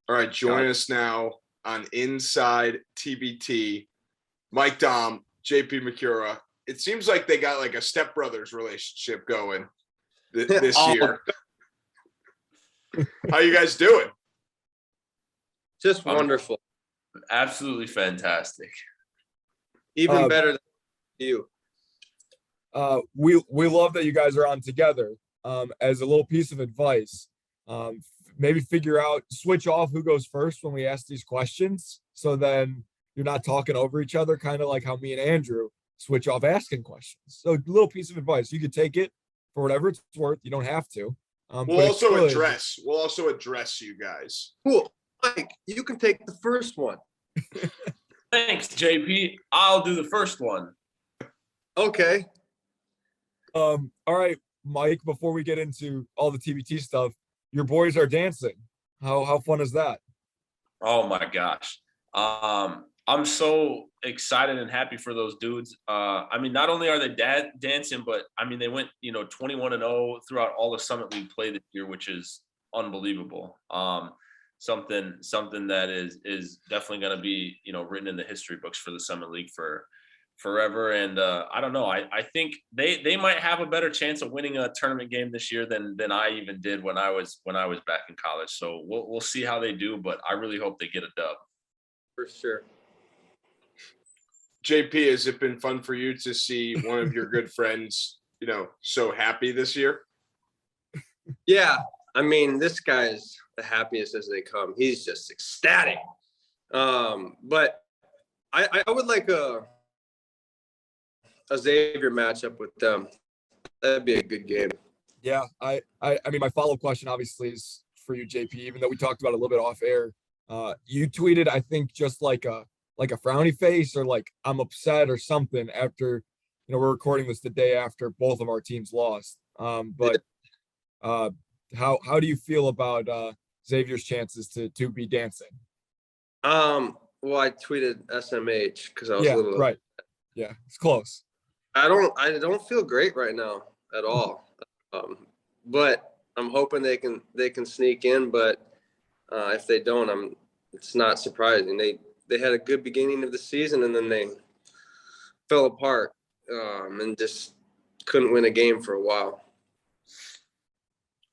All right, join us now on Inside TBT. Mike Daum JP Macura. It seems like they got like a stepbrothers relationship going this year. How you guys doing? Just wonderful. Absolutely fantastic. Even better than you. We love that you guys are on together. As a little piece of advice, maybe switch off who goes first when we ask these questions. So then you're not talking over each other, kind of like how me and Andrew switch off asking questions. So a little piece of advice. You could take it for whatever it's worth. You don't have to. We'll also address you guys. Cool. Mike, you can take the first one. Thanks, JP. I'll do the first one. Okay. All right, Mike, before we get into all the TBT stuff, your boys are dancing. How fun is that? Oh my gosh. I'm so excited and happy for those dudes. I mean, not only are they dancing, but I mean, they went, 21-0 throughout all the Summit League play this year, which is unbelievable. Something that is definitely going to be, written in the history books for the Summit League for forever. And I don't know. I think they might have a better chance of winning a tournament game this year than I even did when I was back in college. So we'll see how they do, but I really hope they get a dub. For sure. JP, has it been fun for you to see one of your good friends, so happy this year? Yeah. I mean, this guy's the happiest as they come. He's just ecstatic. But I would like a Xavier matchup with them. That'd be a good game. Yeah, I mean, my follow-up question obviously is for you, JP, even though we talked about it a little bit off air. You tweeted, I think, just like a frowny face or like I'm upset or something after, we're recording this the day after both of our teams lost. But how do you feel about Xavier's chances to be dancing? Well, I tweeted SMH because I was a little right. Yeah, it's close. I don't feel great right now at all. But I'm hoping they can sneak in, but if they don't, it's not surprising. They had a good beginning of the season and then they fell apart and just couldn't win a game for a while.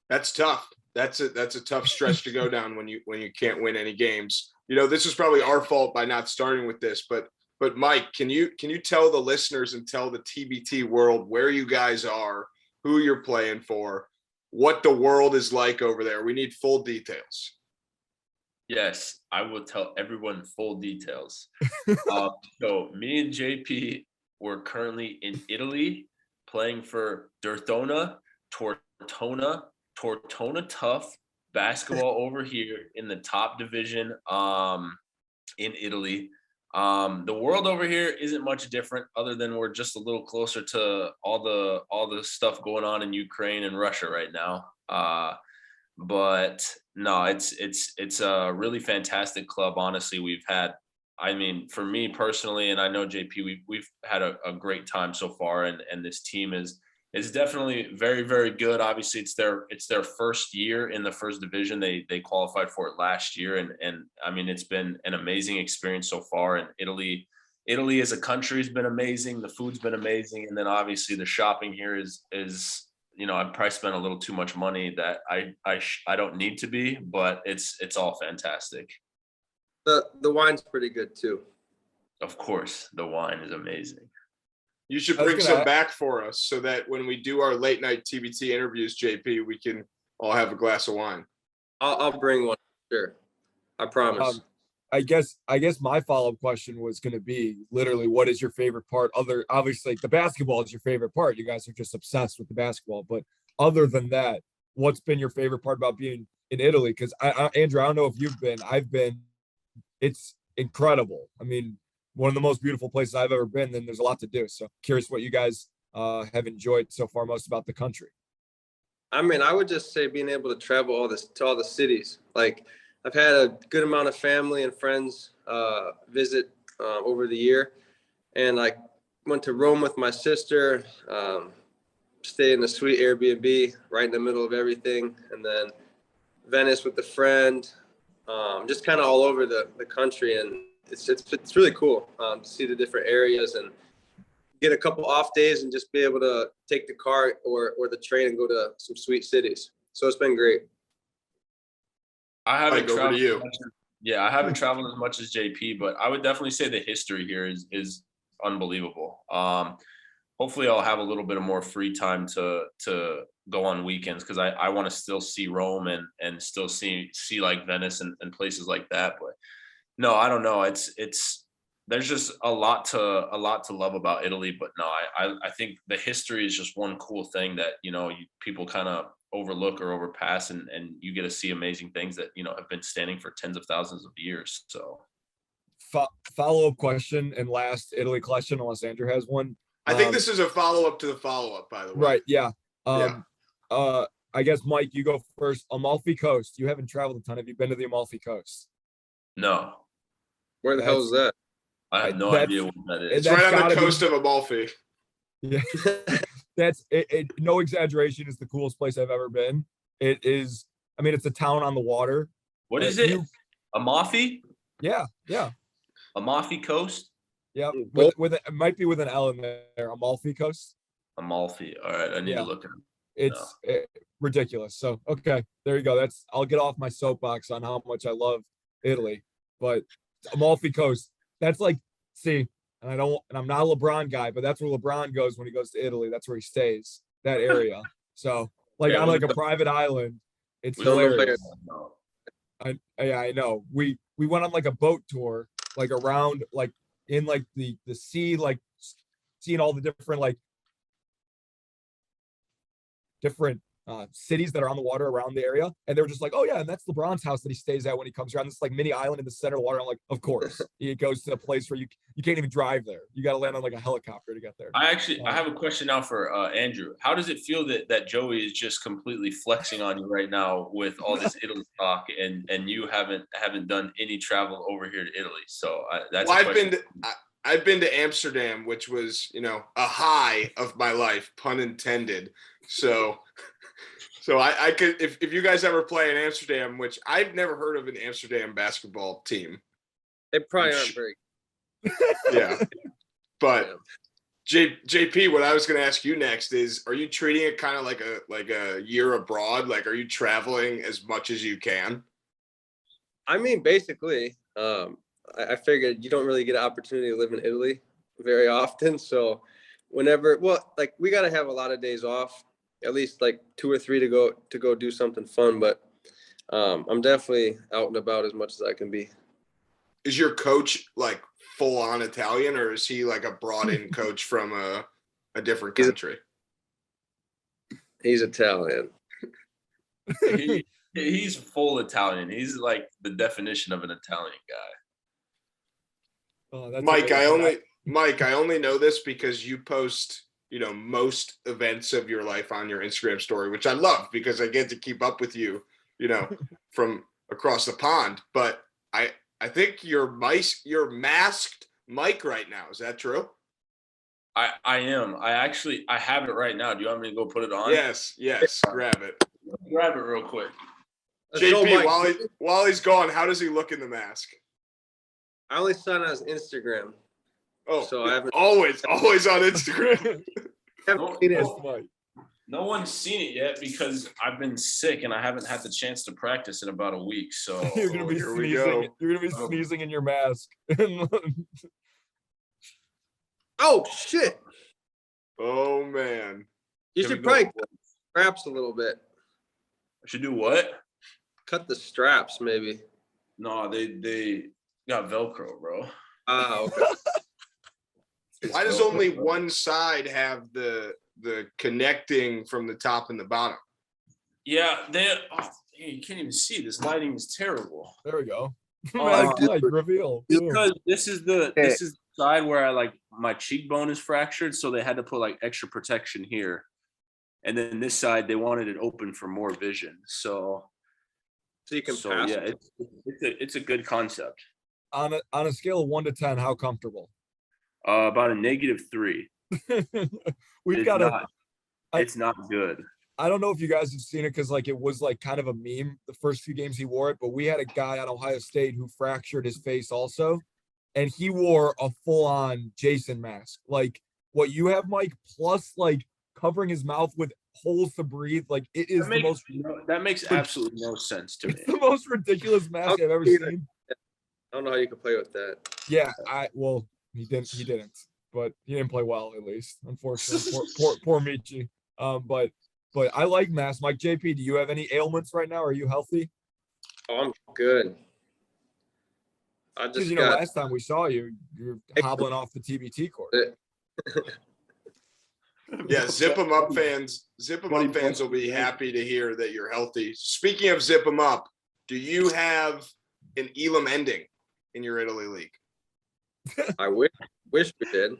That's tough. That's a tough stretch to go down when you can't win any games. This is probably our fault by not starting with this, but Mike, can you tell the listeners and tell the TBT world where you guys are, who you're playing for, what the world is like over there? We need full details. Yes, I will tell everyone full details. So me and JP, we're currently in Italy playing for Tortona Tough basketball over here in the top division in Italy. The world over here isn't much different other than we're just a little closer to all the stuff going on in Ukraine and Russia right now. But no, it's a really fantastic club. Honestly, for me personally, and I know JP, we've had a great time so far, and this team is definitely very, very good. Obviously, it's their first year in the first division. They qualified for it last year, and I mean, it's been an amazing experience so far. And Italy as a country has been amazing. The food's been amazing, and then obviously the shopping here is I've probably spent a little too much money that I don't need to be, but it's all fantastic. The wine's pretty good too. Of course, the wine is amazing. You should bring some back for us so that when we do our late night TBT interviews, JP, we can all have a glass of wine. I'll bring one. Sure. I promise. I guess my follow-up question was going to be literally, what is your favorite part? Obviously the basketball is your favorite part. You guys are just obsessed with the basketball, but other than that, what's been your favorite part about being in Italy? Because Andrew, I don't know if you've been. I've been. It's incredible. I mean, one of the most beautiful places I've ever been. Then there's a lot to do. So curious what you guys have enjoyed so far most about the country. I mean, I would just say being able to travel to all the cities. Like, I've had a good amount of family and friends visit over the year, and I went to Rome with my sister, stayed in a sweet Airbnb right in the middle of everything, and then Venice with a friend, just kind of all over the country. And it's really cool to see the different areas and get a couple off days and just be able to take the car or the train and go to some sweet cities. So it's been great. I haven't Mike, over to traveled you. as much as- I haven't traveled as much as JP, but I would definitely say the history here is unbelievable. Hopefully I'll have a little bit of more free time to go on weekends, because I want to still see Rome and still see like Venice and places like that. But no, I don't know. It's there's just a lot to love about Italy. But no, I think the history is just one cool thing that, people kind of overlook or overpass, and you get to see amazing things that, have been standing for tens of thousands of years. So Follow-up question and last Italy question, unless Andrew has one. I think this is a follow-up to the follow-up, by the way. Right. Yeah. Yeah. I guess, Mike, you go first. Amalfi Coast. You haven't traveled a ton. Have you been to the Amalfi Coast? no, Where the hell is that? I have no That's- idea what that is. It's That's right on gotta the be- coast of Amalfi. Yeah. That's it. No exaggeration. It's the coolest place I've ever been. It is. I mean, it's a town on the water. What is it? You- Amalfi? Yeah. Yeah. Amalfi Coast? Yeah. Well- It might be with an L in there. Amalfi Coast. Amalfi. All right, I need Yeah. to look at it. It's ridiculous. So, okay, there you go. I'll get off my soapbox on how much I love Italy, but Amalfi Coast, that's like, see, and I'm not a LeBron guy, but that's where LeBron goes when he goes to Italy. That's where he stays, that area. So, like, Yeah, on like a private island, it's We don't know hilarious. No. I know. We went on like a boat tour, like around, like in like the sea, like seeing all the different cities that are on the water around the area, and they were just like, oh yeah, and that's LeBron's house that he stays at when he comes around this like mini island in the center of the water. I'm like, of course. He goes to a place where you can't even drive there. You got to land on like a helicopter to get there. I have a question now for Andrew. How does it feel that Joey is just completely flexing on you right now with all this Italy talk, and you haven't done any travel over here to Italy? So that's Well, a question. I've been to Amsterdam, which was, a high of my life, pun intended. So I could, if you guys ever play in Amsterdam, which I've never heard of an Amsterdam basketball team. They probably aren't very. Yeah. But JP, what I was going to ask you next is, are you treating it kind of like a year abroad? Like, are you traveling as much as you can? I mean, basically, I figured you don't really get an opportunity to live in Italy very often. So whenever, we got to have a lot of days off, at least like 2 or 3 to go do something fun. But I'm definitely out and about as much as I can be. Is your coach like full on Italian, or is he like a brought in coach from a different country? He's Italian. He's full Italian. He's like the definition of an Italian guy. Oh, that's Mike, amazing. I only know this because you post, most events of your life on your Instagram story, which I love because I get to keep up with you, from across the pond. But I think you're masked Mike right now. Is that true? I am. I have it right now. Do you want me to go put it on? Yes. Grab it. Grab it real quick. JP, while he's gone, how does he look in the mask? I only saw it on his Instagram. Oh, So I haven't always on Instagram. seen it. Mike. No one's seen it yet because I've been sick and I haven't had the chance to practice in about a week. So You're gonna be here we sneezing. go. You're gonna be sneezing in your mask. Oh shit! Oh man. You Here we should go. probably cut the straps a little bit. I should do what? Cut the straps, maybe. No, they got Velcro, bro. Ah, okay. Why does only one side have the connecting from the top and the bottom? Yeah, you can't even see. This lighting is terrible. There we go. Oh, Mike, reveal. Boom. Because this is the side where my cheekbone is fractured, so they had to put like extra protection here. And then this side, they wanted it open for more vision. So So you can pass. yeah, it's a good concept. On a scale of 1 to 10, how comfortable? About a -3. We've It's got not, it's not good. I don't know if you guys have seen it because like it was like kind of a meme the first few games he wore it, but we had a guy at Ohio State who fractured his face also, and he wore a full-on Jason mask, like what you have, Mike, plus like covering his mouth with holes to breathe. Like it is the most. That makes absolutely no sense to me. It's the most ridiculous mask I've ever seen. I don't know how you can play with that. Yeah, well, he didn't, but he didn't play well at least. Unfortunately, poor Michi. But I like masks. Mike JP, do you have any ailments right now? Are you healthy? Oh, I'm good. I Because just last time we saw you, you're hobbling off the TBT court. Yeah, zip 'em up fans. Zip 'em up fans will be happy to hear that you're healthy. Speaking of zip 'em up, do you have an Elam ending in your Italy league? I wish we did,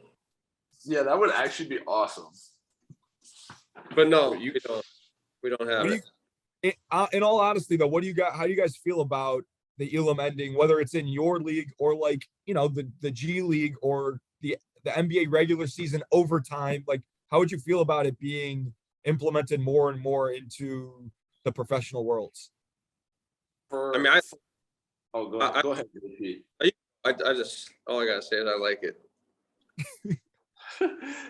Yeah, that would actually be awesome. but no, we don't have it. In all honesty, though, what do you got? How do you guys feel about the Elam ending, whether it's in your league or like the G League or the NBA regular season overtime? Like, how would you feel about it being implemented more and more into the professional worlds? Go Go ahead. I just all I gotta say is I like it.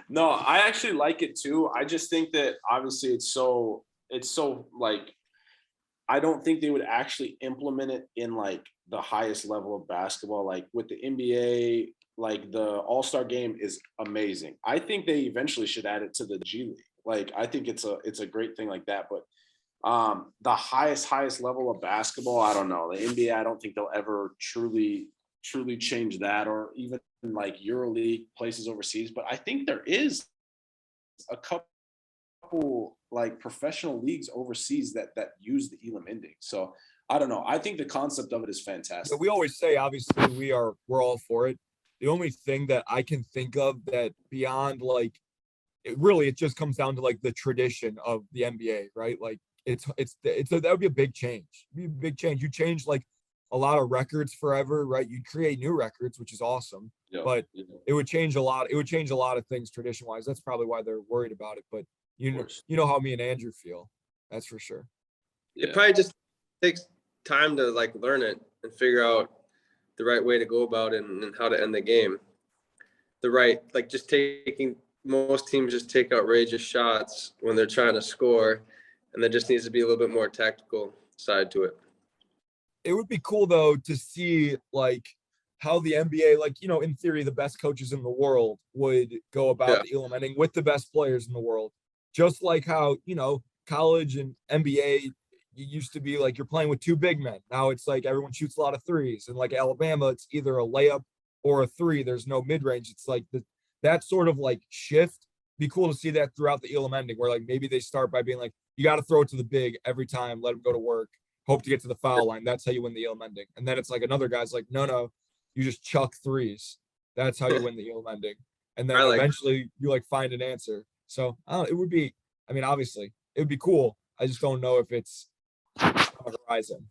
No, I actually like it too. I just think that obviously it's so like, I don't think they would actually implement it in like the highest level of basketball. Like with the NBA, like the All-Star game is amazing. I think they eventually should add it to the G League. Like, I think it's a great thing like that. But the highest level of basketball, I don't know. The NBA, I don't think they'll ever truly change that, or even like EuroLeague, places overseas. But I think there is a couple like professional leagues overseas that use the Elam ending. So I don't know. I think the concept of it is fantastic. We always say, obviously, we're all for it. The only thing that I can think of that beyond like it just comes down to like the tradition of the NBA, right? Like that would be a big change. It'd be a big change. You change like a lot of records forever, right? You'd create new records, which is awesome. Yeah, but yeah. It would change a lot. It would change a lot of things tradition wise. That's probably why they're worried about it. But you know how me and Andrew feel. That's for sure. It probably just takes time to like learn it and figure out the right way to go about it and how to end the game. Most teams just take outrageous shots when they're trying to score, and there just needs to be a little bit more tactical side to it. It would be cool though to see like how the NBA, like, in theory, the best coaches in the world would go about the Elam ending with the best players in the world. Just like how, college and NBA used to be like you're playing with two big men. Now it's like everyone shoots a lot of threes. And like Alabama, it's either a layup or a three. There's no mid-range. It's like that sort of like shift. Be cool to see that throughout the Elam ending, where like maybe they start by being like, you got to throw it to the big every time, let them go to work, hope to get to the foul line. That's how you win the Elam ending. And then it's like another guy's like, no, you just chuck threes. That's how you win the Elam ending. And then eventually you like find an answer. So it would be, obviously it would be cool. I just don't know if it's on the horizon.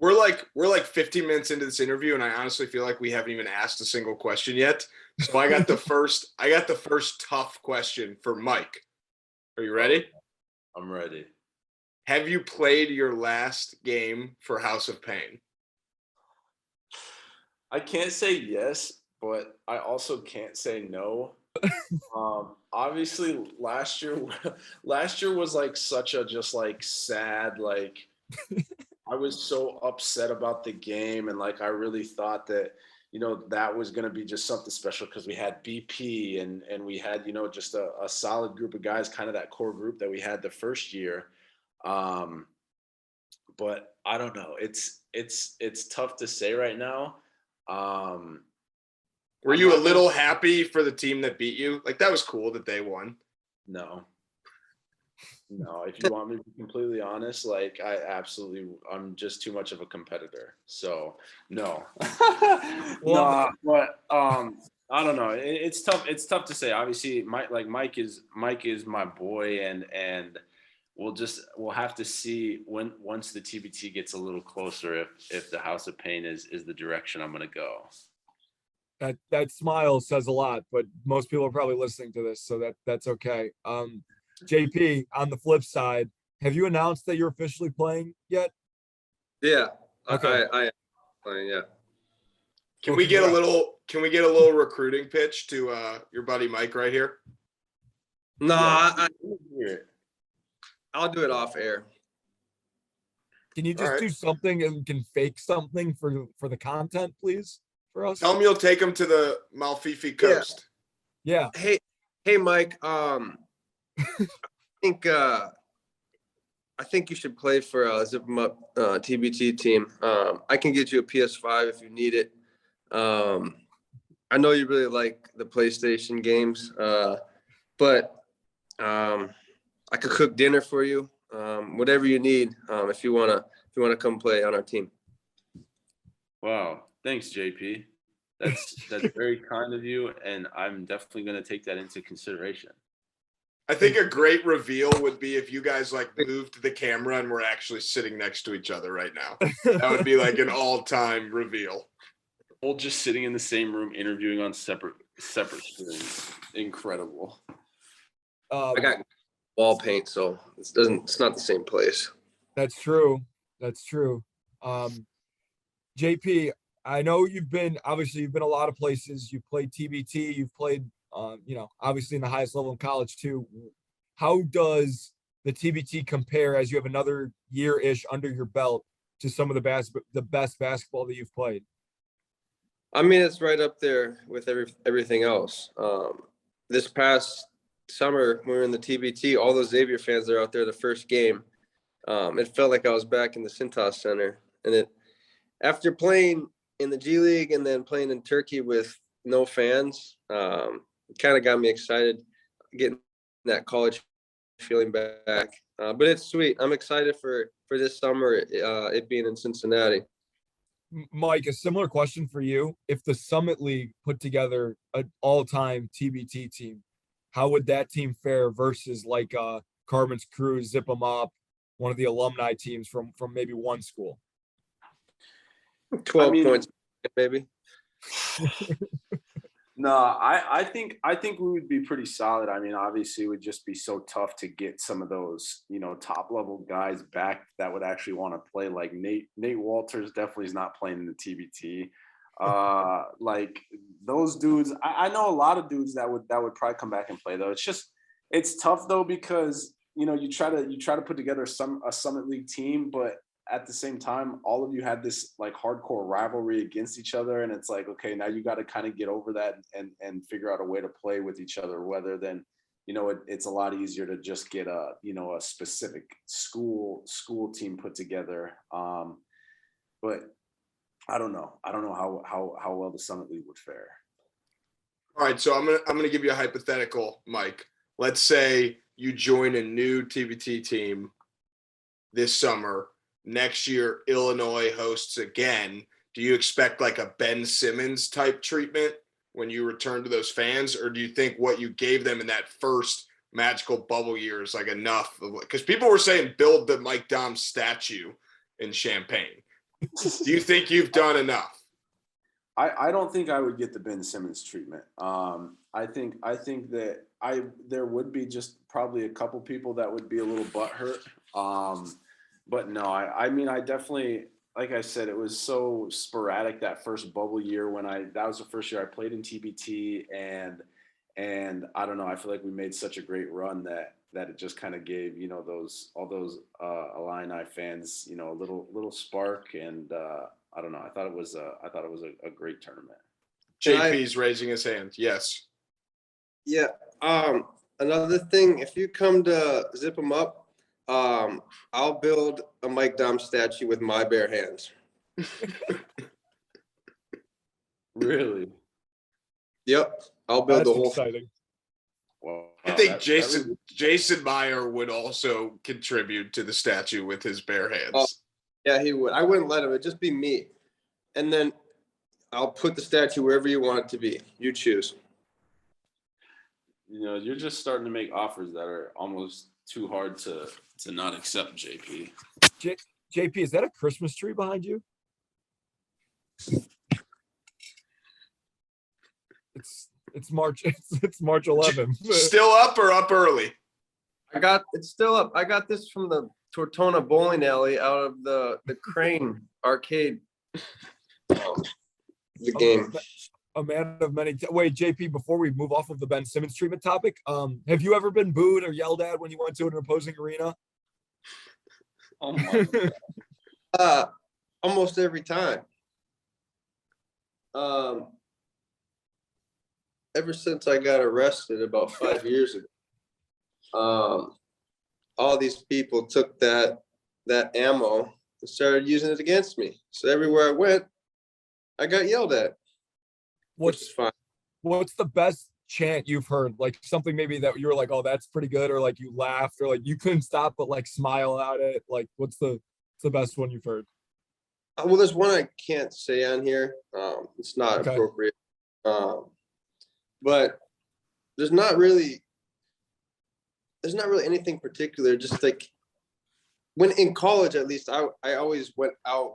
We're like 15 minutes into this interview, and I honestly feel like we haven't even asked a single question yet. So I got the first tough question for Mike. Are you ready? I'm ready. Have you played your last game for House of Pain? I can't say yes, but I also can't say no. Obviously last year was like such a just like sad, like I was so upset about the game, and like I really thought that that was going to be just something special because we had BP and we had just a solid group of guys, kind of that core group that we had the first year. But I don't know, it's tough to say right now. Were you a little happy for the team that beat you? Like, that was cool that they won. No, if you want me to be completely honest, like I'm just too much of a competitor. So no. No, but I don't know. It's tough. It's tough to say. Obviously, Mike is my boy, and we'll have to see once the TBT gets a little closer if the House of Pain is the direction I'm going to go. That smile says a lot, but most people are probably listening to this, so that's okay. JP, on the flip side, have you announced that you're officially playing yet? Yeah. Okay. I am playing, yeah. Can we get a little recruiting pitch to your buddy Mike right here? No, Yeah. I'll do it off air. Can you just do something and can fake something for the content, please, for us? Tell him you'll take him to the Malfifi coast. Yeah. Hey, Mike. I think you should play for Zip 'em Up TBT team. I can get you a PS5 if you need it. I know you really like the PlayStation games, but I could cook dinner for you. Whatever you need, if you wanna come play on our team. Wow, thanks, JP. That's very kind of you, and I'm definitely going to take that into consideration. I think a great reveal would be if you guys like moved the camera and we're actually sitting next to each other right now. That would be like an all-time reveal. All just sitting in the same room interviewing on separate screens. Incredible. I got wall paint, so it's not the same place. That's true. JP, I know you've been a lot of places. You've played TBT, you've played obviously in the highest level in college too. How does the TBT compare as you have another year-ish under your belt to some of the best basketball that you've played? I mean, it's right up there with everything else. This past summer, when we were in the TBT, all those Xavier fans are out there the first game. It felt like I was back in the Cintas Center. And after playing in the G League and then playing in Turkey with no fans, it kind of got me excited getting that college feeling back. But it's sweet. I'm excited for this summer, it being in Cincinnati. Mike, a similar question for you. If the Summit League put together an all-time TBT team, how would that team fare versus like Carmen's Crew, Zip 'em Up, one of the alumni teams from maybe one school? 12 points, maybe. No, I think we would be pretty solid. I mean, obviously it would just be so tough to get some of those, top level guys back that would actually want to play. Like Nate Walters definitely is not playing in the TBT. Like those dudes, I know a lot of dudes that would probably come back and play though. It's tough though, because you try to put together a Summit League team, but at the same time, all of you had this like hardcore rivalry against each other. And it's like, okay, now you got to kind of get over that and figure out a way to play with each other, rather than, it's a lot easier to just get a specific school team put together. But I don't know how well the Summit League would fare. All right. So I'm going to give you a hypothetical, Mike. Let's say you join a new TBT team this summer. Next year, Illinois hosts again. Do you expect like a Ben Simmons type treatment when you return to those fans? Or do you think what you gave them in that first magical bubble year is like enough? Because people were saying build the Mike Daum statue in Champaign. Do you think you've done enough? I don't think I would get the Ben Simmons treatment. I think that there would be just probably a couple people that would be a little butthurt. But no, I mean, I definitely, like I said, it was so sporadic that first bubble year that was the first year I played in TBT, and I don't know, I feel like we made such a great run that it just kind of gave, all those Illini fans, a little spark, and I don't know, I thought it was a great tournament. JP's raising his hand. Yes. Yeah. Another thing, if you come to Zip 'em Up, I'll build a Mike Daum statue with my bare hands. Really? Yep. I'll build the whole exciting. Well, I think Jason Meyer would also contribute to the statue with his bare hands. Oh, yeah, he would. I wouldn't let him. It'd just be me. And then I'll put the statue wherever you want it to be. You choose. You're just starting to make offers that are almost too hard to not accept, JP. JP, is that a Christmas tree behind you? It's March. It's March 11th. Still up or up early? It's still up. I got this from the Tortona bowling alley out of the Crane arcade. The game. A man of many. Wait, JP, before we move off of the Ben Simmons treatment topic, have you ever been booed or yelled at when you went to an opposing arena? Oh my God. Almost every time. Ever since I got arrested about 5 years ago, all these people took that ammo and started using it against me. So everywhere I went, I got yelled at, which is fine. What's the best chant you've heard? Like something maybe that you were like, oh, that's pretty good, or like you laughed, or like you couldn't stop but like smile at it. Like, what's the best one you've heard? Well, there's one I can't say on here. It's not appropriate. But there's not really anything particular. Just like when in college, at least I always went out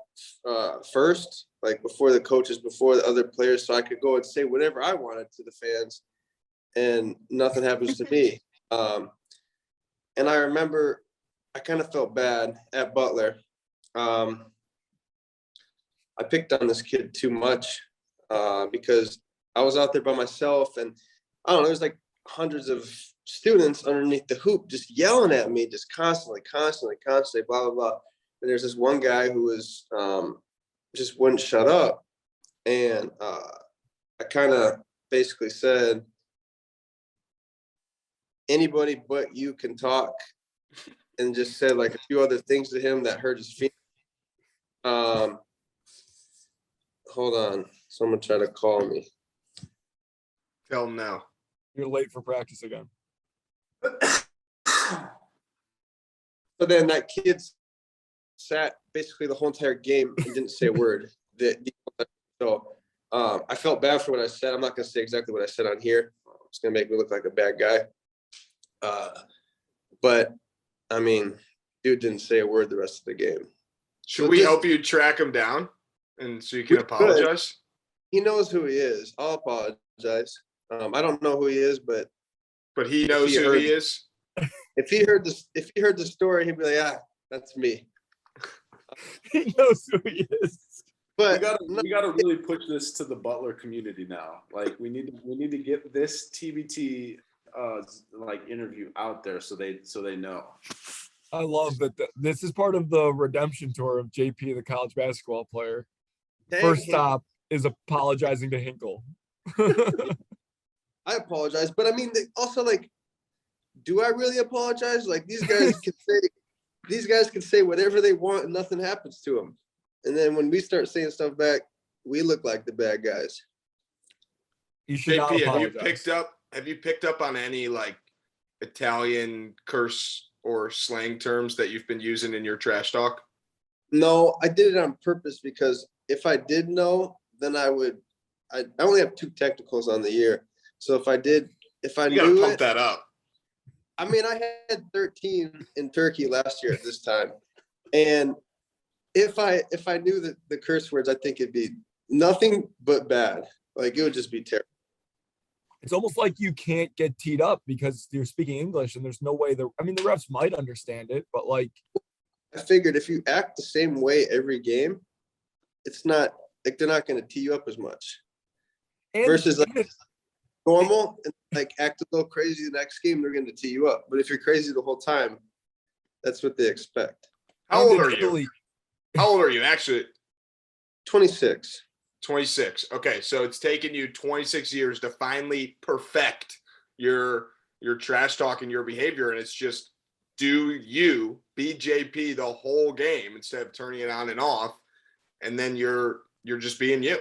first, like before the coaches, before the other players, so I could go and say whatever I wanted to the fans, and nothing happens to me. And I remember I kind of felt bad at Butler. I picked on this kid too much because I was out there by myself, and I don't know, there's like hundreds of students underneath the hoop just yelling at me, just constantly, blah, blah, blah. And there's this one guy who was just wouldn't shut up. And I kind of basically said, anybody but you can talk, and just said like a few other things to him that hurt his feelings. Hold on, someone tried to call me. Tell him now. You're late for practice again. So then that kid sat basically the whole entire game and didn't say a word. So I felt bad for what I said. I'm not going to say exactly what I said on here. It's going to make me look like a bad guy. But, I mean, dude didn't say a word the rest of the game. Should we help you track him down and so you can apologize? He knows who he is. I'll apologize. I don't know who he is, but he knows who he is. If he heard the story, he'd be like, that's me. He knows who he is. But we gotta really push this to the Butler community now. Like we need to get this TBT like interview out there so they know. I love that this is part of the redemption tour of JP, the college basketball player. First stop is apologizing to Hinkle. I apologize, but I mean, also like, do I really apologize? Like these guys can say whatever they want and nothing happens to them. And then when we start saying stuff back, we look like the bad guys. You should not apologize. Have you picked up on any like Italian curse or slang terms that you've been using in your trash talk? No, I did it on purpose because if I did know, then I only have 2 technicals on the year. So if I knew pump that up. I mean, I had 13 in Turkey last year at this time. And if I knew the curse words, I think it'd be nothing but bad. Like it would just be terrible. It's almost like you can't get teed up because you're speaking English and there's no way the refs might understand it, but like I figured if you act the same way every game, it's not like they're not going to tee you up as much. Versus like normal and like act a little crazy the next game, they're going to tee you up. But if you're crazy the whole time, that's what they expect. How old are you? How old are you actually? 26. 26. Okay, so it's taken you 26 years to finally perfect your trash talk and your behavior, and it's just do you be JP the whole game instead of turning it on and off, and then you're just being you.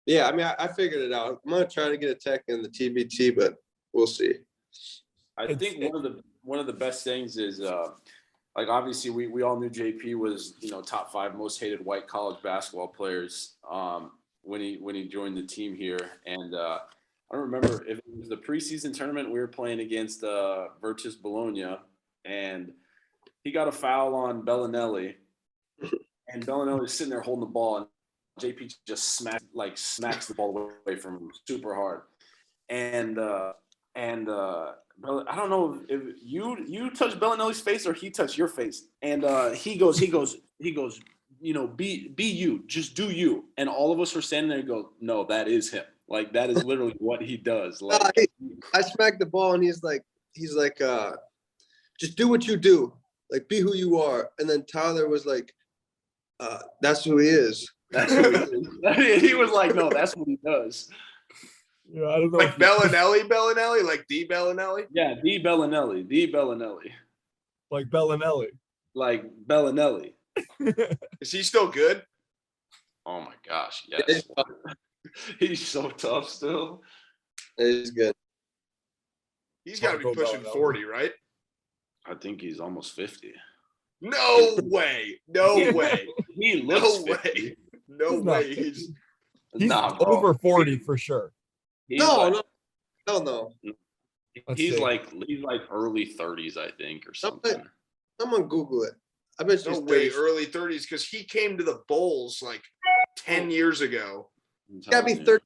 Yeah, I mean, I figured it out. I'm gonna try to get a tech in the TBT, but we'll see. I think one of the best things is like obviously we all knew JP was top 5 most hated white college basketball players when he joined the team here, and I don't remember if it was the preseason tournament we were playing against Virtus Bologna, and he got a foul on Bellinelli, and Bellinelli was sitting there holding the ball, and JP just smacks the ball away from him super hard. And and I don't know if you touched Bellinelli's face or he touched your face, and he goes, you know, be you, just do you, and all of us were standing there and go, no, that is him. Like that is literally what he does. Like I smacked the ball and he's like, just do what you do, like be who you are. And then Tyler was like, that's who he is. That's who he is. He was like, no, that's what he does. Yeah, I don't know. Like Bellinelli, like D Bellinelli. Yeah, D Bellinelli. Like Bellinelli. Like Bellinelli. Is he still good? Oh my gosh, yes. He's so tough still. He's good. He's got to be pushing Bellinelli. 40, right? I think he's almost 50. No way. No way. He looks No 50. way. No He's not way. 50. He's He's Nah, bro. over 40 for sure. He's No, like, no, hell no. Let's he's see. like early 30s, I think, or something. Someone Google it. I bet no she's way 30. early 30s because he came to the Bulls like 10 years ago. He's gotta be I'm telling 30.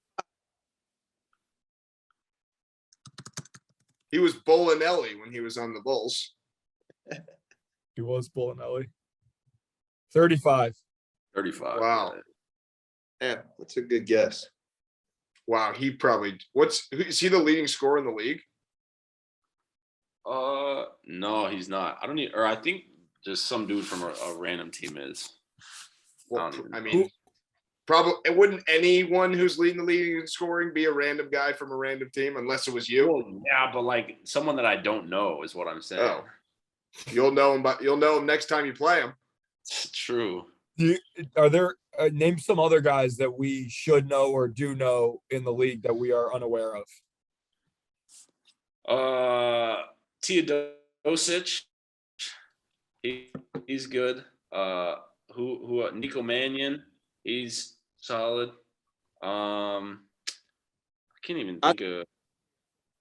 He was Bollinelli when he was on the Bulls. He was Bellinelli. 35. 35. Wow. Yeah, that's a good guess. Wow, he probably is he the leading scorer in the league? No, he's not. I don't need, or I think just some dude from a random team is. Well, don't even I know. mean, probably wouldn't anyone who's leading the league in scoring be a random guy from a random team unless it was you? Well, yeah, but like someone that I don't know is what I'm saying. Oh, you'll know him, but you'll know him next time you play him. It's true. Are there name some other guys that we should know or do know in the league that we are unaware of? Teodosic, he's good. Who Nico Mannion, he's solid. I can't even think of.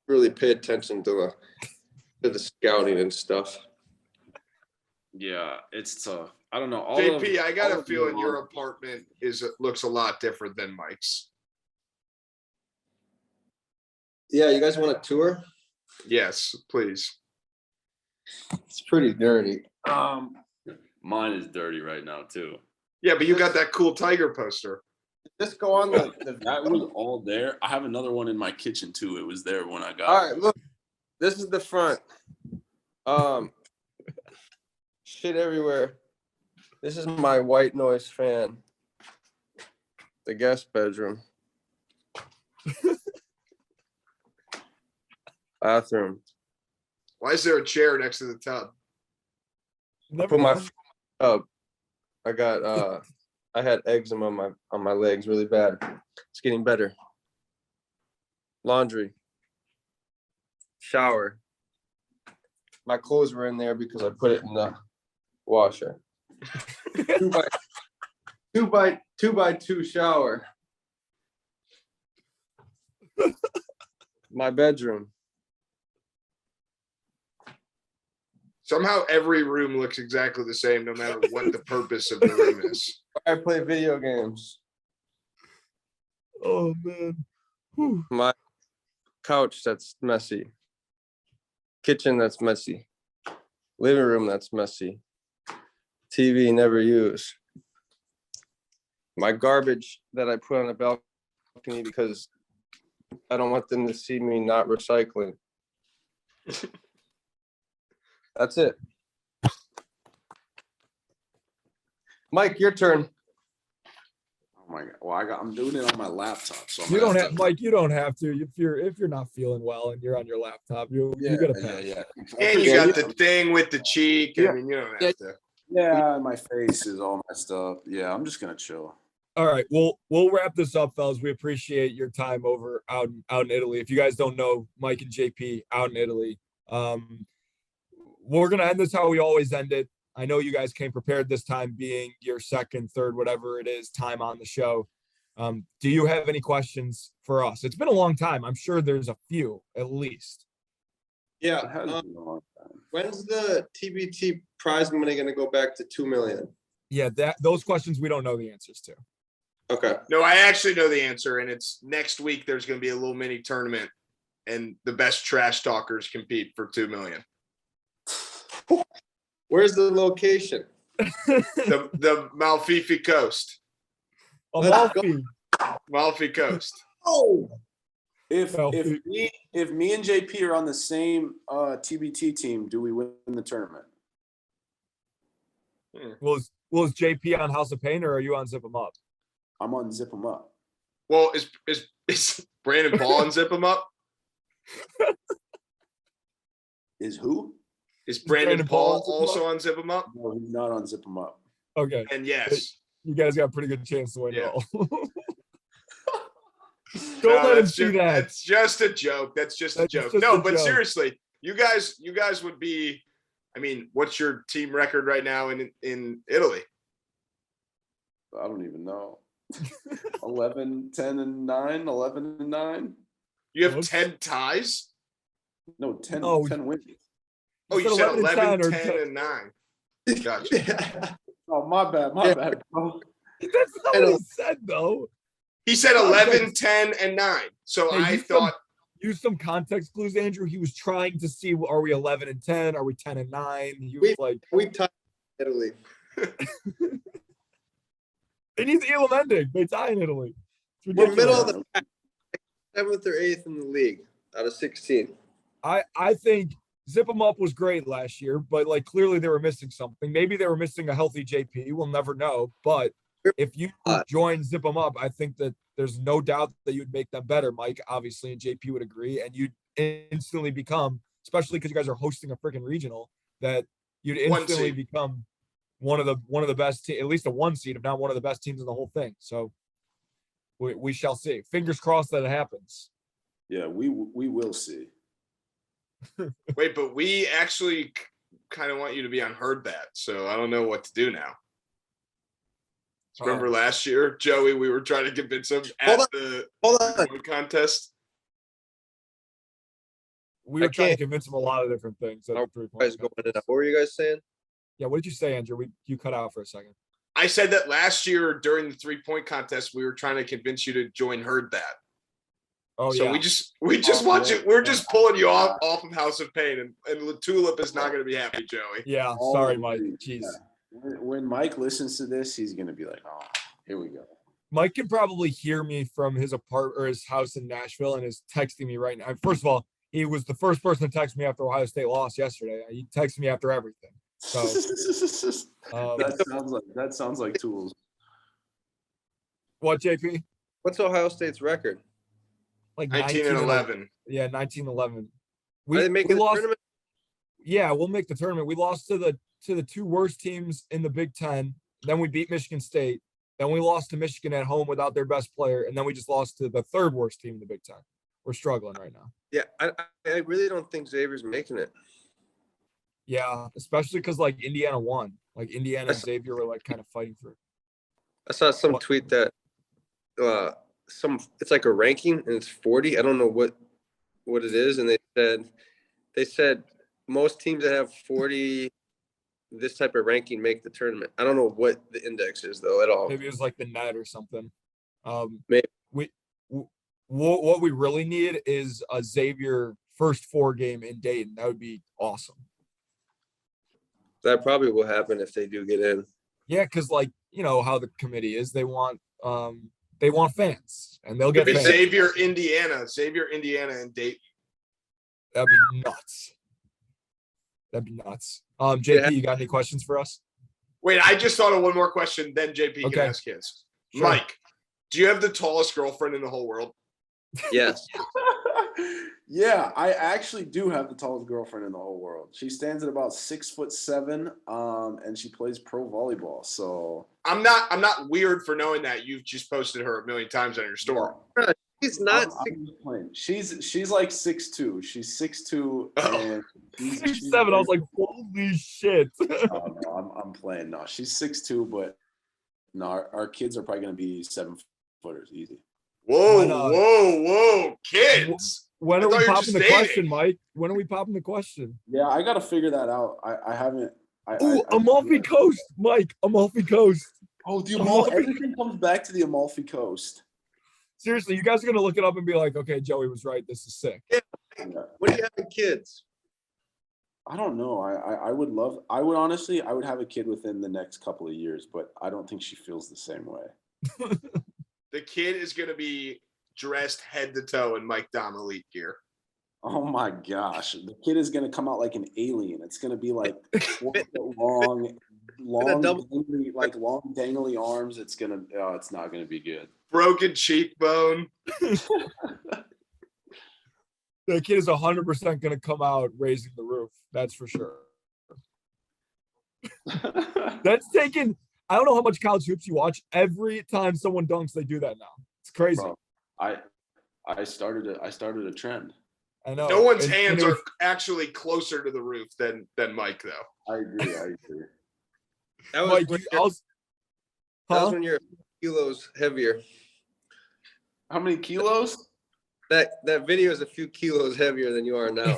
Really pay attention to the scouting and stuff. Yeah, it's tough. I don't know. JP, I got a feeling your them- apartment looks a lot different than Mike's. Yeah, you guys want a tour? Yes, please. It's pretty dirty. Mine is dirty right now too. Yeah, but you got that cool tiger poster. Just go on the That was all there. I have another one in my kitchen too. It was there when I got. All right, look. This is the front. Shit everywhere. This is my white noise fan. The guest bedroom. Bathroom. Why is there a chair next to the tub? Put my up. I got I had eczema on my legs really bad. It's getting better. Laundry. Shower. My clothes were in there because I put it in the washer. two by two shower. My bedroom. Somehow every room looks exactly the same, no matter what the purpose of the room is. I play video games. Oh man. Whew. My couch that's messy. Kitchen that's messy. Living room that's messy. TV never used. My garbage that I put on the balcony because I don't want them to see me not recycling. That's it. Mike, your turn. Oh my god! Well, I'm doing it on my laptop, so I'm You gonna don't have to- Mike, you don't have to. If you're not feeling well and you're on your laptop, you get a pass. Yeah. And you got the thing with the cheek. I mean, you don't have to. Yeah, my face is all messed up. Yeah, I'm just gonna chill. All right, we'll wrap this up, fellas. We appreciate your time out in Italy. If you guys don't know, Mike and JP out in Italy. We're gonna end this how we always end it. I know you guys came prepared this time, being your second, third, whatever it is, time on the show. Do you have any questions for us? It's been a long time. I'm sure there's a few at least. It Yeah. has been a long time. When's the TBT prize money going to go back to 2 million? Yeah, those questions we don't know the answers to. Okay. No, I actually know the answer, and it's next week. There's going to be a little mini tournament and the best trash talkers compete for $2 million. Where's the location? The Malfifi Coast. Amalfi. Malfi Coast. Oh, If Well, if me and JP are on the same TBT team, do we win the tournament? Was JP on House of Pain or are you on Zip 'em Up? I'm on Zip 'em Up. Well, is Brandon Ball and Zip 'em Up? Is who? Is Brandon Paul Paul also on Zip 'em Up? No, he's not on Zip 'em Up. Okay. And yes. You guys got a pretty good chance to win Yeah. it all. Don't No, let him that's see ju- that. That's just a joke. That's just a That's joke. just No, a but joke. seriously, you guys would be. I mean, what's your team record right now in Italy? I don't even know. 11, 10, and 9, 11 and 9. You have Whoops. 10 ties. No, 10, Oh. 10 wins. Oh, you said 11, 10 or 10, and 9. Gotcha. Oh, my bad, bro. That's not what he said, though. He said Context. 11, 10, and 9. So Hey, I use thought. Use some context clues, Andrew. He was trying to see, are we 11 and 10? Are we 10 and 9? He was like, we tied Italy. it needs Elam ending. They tie in Italy. It's We're middle of ridiculous. the pack, 7th or 8th in the league out of 16. I think Zip 'em Up was great last year, but like clearly they were missing something. Maybe they were missing a healthy JP. We'll never know. But if you join Zip 'em Up, I think that there's no doubt that you'd make them better, Mike, obviously, and JP would agree. And you'd instantly become, especially because you guys are hosting a freaking regional, that you'd instantly become one of the best, at least a 1 seed, if not one of the best teams in the whole thing. So we shall see. Fingers crossed that it happens. Yeah, we will see. Wait, but we actually kind of want you to be on Heard That. So I don't know what to do now. Remember last year, Joey, we were trying to convince him at the Hold on. contest. We were trying to can't- convince him a lot of different things. You guys going in. What were you guys saying? Yeah, what did you say, Andrew? You cut out for a second. I said that last year during the 3-point contest, we were trying to convince you to join Heard That. Oh, So yeah. we just want you. We're just pulling you off of House of Pain, and Tulip is not going to be happy, Joey. Yeah, Oh, sorry, Mike. yeah. Jeez. When Mike listens to this, he's gonna be like, "Oh, here we go." Mike can probably hear me from his apartment or his house in Nashville and is texting me right now. First of all, he was the first person to text me after Ohio State lost yesterday. He texted me after everything. So that sounds like tools. what, JP? What's Ohio State's record? Like 19 and 11. Yeah, 19-11. Are they making the lost. tournament? Yeah, we'll make the tournament. We lost to the 2 worst teams in the Big Ten. Then we beat Michigan State. Then we lost to Michigan at home without their best player, and then we just lost to the 3rd worst team in the Big Ten. We're struggling right now. Yeah, I really don't think Xavier's making it. Yeah, especially because like Indiana won. Like Indiana and Xavier were like kind of fighting for. I saw some tweet that it's like a ranking and it's 40. I don't know what it is, and they said most teams that have 40 this type of ranking make the tournament. I don't know what the index is though at all. Maybe it was like the net or something. Maybe. What we really need is a Xavier first 4 game in Dayton. That would be awesome. That probably will happen if they do get in. Yeah, because like you know how the committee is, they want fans, and they'll get It's fans. Xavier, Indiana, and Dayton. That'd be nuts. JP, Yeah. you got any questions for us? Wait, I just thought of one more question. Then JP can Okay. ask his. Sure. Mike, do you have the tallest girlfriend in the whole world? Yes. Yeah, I actually do have the tallest girlfriend in the whole world. She stands at about 6'7", and she plays pro volleyball. So I'm not weird for knowing that. You've just posted her a million times on your story. He's not. I'm just playing. She's like 6'2". She's 6'2", and she's 6'7". I was like, holy shit. no, I'm playing. No, she's 6'2", but no, our kids are probably gonna be 7-footers easy. Whoa, Why not? whoa, kids. When I are thought we you were popping just the dating. question, Mike? When are we popping the question? Yeah, I gotta figure that out. I haven't. Amalfi Coast, Mike. Amalfi Coast. Oh, the Amalfi- everything comes back to the Amalfi Coast. Seriously, you guys are gonna look it up and be like, okay, Joey was right. This is sick. When do you have kids? I don't know. I would honestly, I would have a kid within the next couple of years, but I don't think she feels the same way. The kid is going to be dressed head to toe in Mike Daum elite gear. Oh my gosh. The kid is going to come out like an alien. It's going to be like 4 foot long, dangly, like long dangly arms. It's not going to be good. Broken cheekbone. The kid is 100% gonna come out raising the roof. That's for sure. That's taken. I don't know how much college hoops you watch. Every time someone dunks, they do that now. It's crazy. Bro, I started a trend. I know. No one's And hands it are was- actually closer to the roof than Mike, though. I agree. That was, Mike, when, you- you're, I'll- that was huh? when you're kilos heavier. How many kilos? That video is a few kilos heavier than you are now.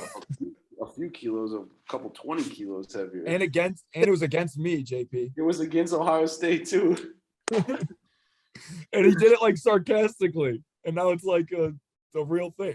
A few kilos, a couple 20 kilos heavier. And it was against me, JP. It was against Ohio State too. And he did it like sarcastically, and now it's like the real thing.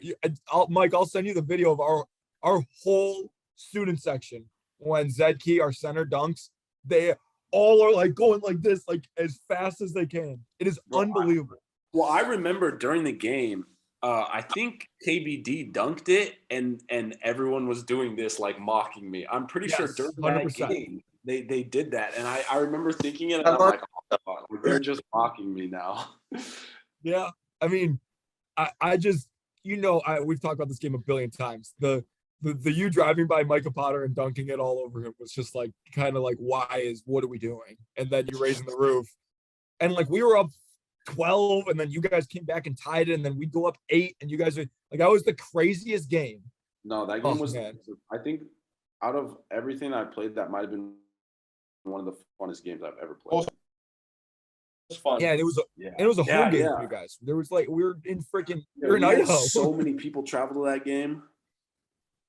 Mike, I'll send you the video of our whole student section when Zedkey, our center, dunks. They all are like going like this, like as fast as they can. It is unbelievable. Well, I remember during the game, I think KBD dunked it, and everyone was doing this, like mocking me. I'm pretty sure Yes, during 100%. that game they did that, and I remember thinking it, and I'm like, oh, they're just mocking me now. Yeah, I mean, I just we've talked about this game a billion times. The you driving by Micah Potter and dunking it all over him was just like kind of like, what are we doing? And then you raising the roof, and like we were up 12, and then you guys came back and tied it, and then we go up 8, and you guys are like, that was the craziest game. No, that game Oh, was. man. I think out of everything I played, that might have been one of the funnest games I've ever played. It's fun. Yeah, and it was a home game for you guys. There was like we were in freaking we were in we had Idaho. so many people travel to that game.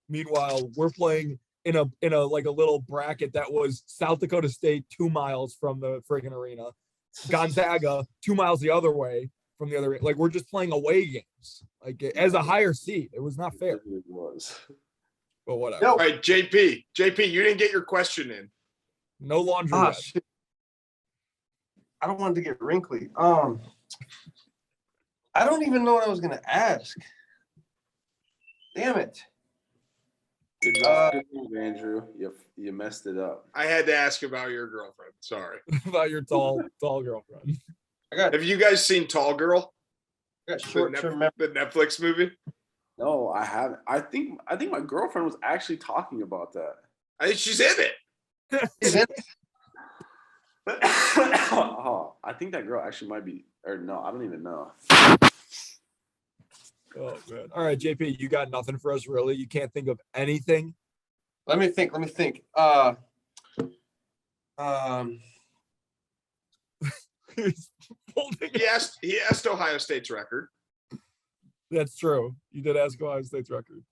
Meanwhile, we're playing in a like a little bracket that was South Dakota State 2 miles from the freaking arena, Gonzaga 2 miles the other way from the other. Like we're just playing away games, like as a higher seed. It was not fair, It was. but whatever. All right, JP, you didn't get your question in. No laundry. Ah, yet. shit. I don't want it to get wrinkly. I don't even know what I was gonna ask. Damn it. Good job, Andrew. You messed it up. I had to ask about your girlfriend. Sorry. About your tall girlfriend. I got Have you guys seen Tall Girl, short-term memory. the Netflix movie? No, I haven't. I think my girlfriend was actually talking about that. I think she's in it. Oh, I think that girl actually might be, or no, I don't even know. Oh man. All right, JP, you got nothing for us really. You can't think of anything. Let me think. He's holding it. He asked Ohio State's record. That's true. You did ask Ohio State's record.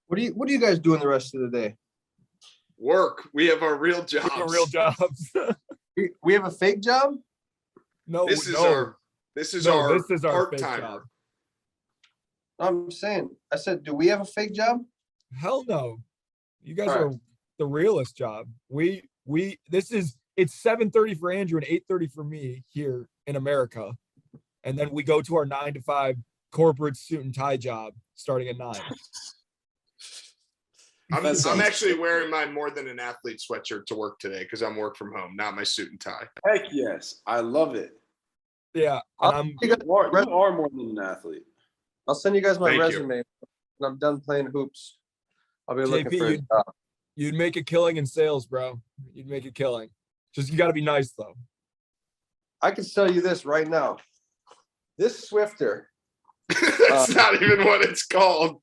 What are you guys doing the rest of the day? Work. We have our real jobs. Real jobs. We have a fake job? No, This is no. our This is our part fake timer. job. I'm saying, I said, do we have a fake job? Hell no. You guys All are the realest job. It's 7:30 for Andrew and 8:30 for me here in America. And then we go to our 9 to 5 corporate suit and tie job starting at 9. I'm actually wearing my more than an athlete sweatshirt to work today because I'm work from home, not my suit and tie. Heck yes, I love it. Yeah. And You are more than an athlete. I'll send you guys my Thank you. resume when I'm done playing hoops. I'll be looking JP, for a job. you'd make a killing in sales, bro. You'd make a killing. Just you got to be nice though. I can sell you this right now. This Swifter. That's not even what it's called.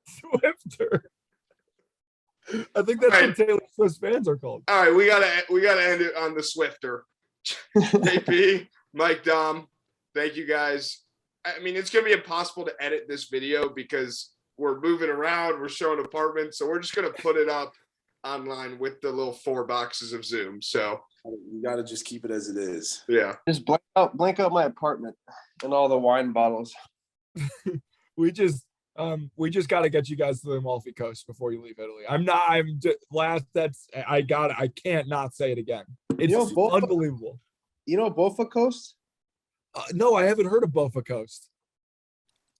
Swifter. I think that's what Taylor Swift fans are called. All right, we gotta end it on the Swifter. JP, Mike Daum, thank you guys. I mean, it's gonna be impossible to edit this video because we're moving around, we're showing apartments, so we're just gonna put it up online with the little 4 boxes of Zoom. So You got to just keep it as it is. yeah. Just blank out my apartment and all the wine bottles. We just got to get you guys to the Amalfi Coast before you leave Italy. I can't not say it again. It's unbelievable. You know Bofa Coast? No, I haven't heard of Bofa Coast.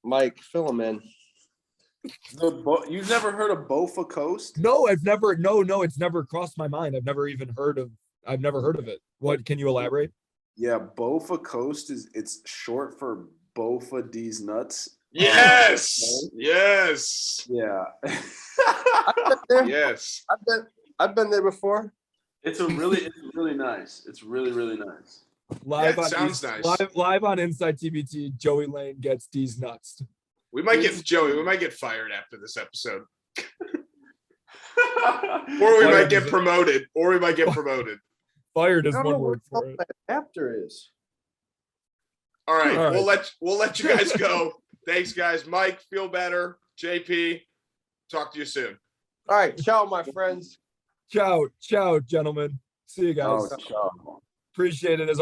Mike, fill him in. You've never heard of Bofa Coast? No, it's never crossed my mind. I've never heard of it. What, can you elaborate? Yeah, Bofa Coast it's short for Bofa D's nuts. Yes. Yes. Yeah. Yes. I've been there before. It's really nice. It's really, really nice. Live on sounds nice. Live on Inside TBT, Joey Lane gets D's nuts. We might get fired after this episode. Or we might get promoted. Fired is I don't know one what word for it. that after is. All right. All right. We'll let you guys go. Thanks, guys. Mike, feel better. JP, talk to you soon. All right, ciao, my friends. Ciao, gentlemen. See you guys. Oh, ciao. Appreciate it as always.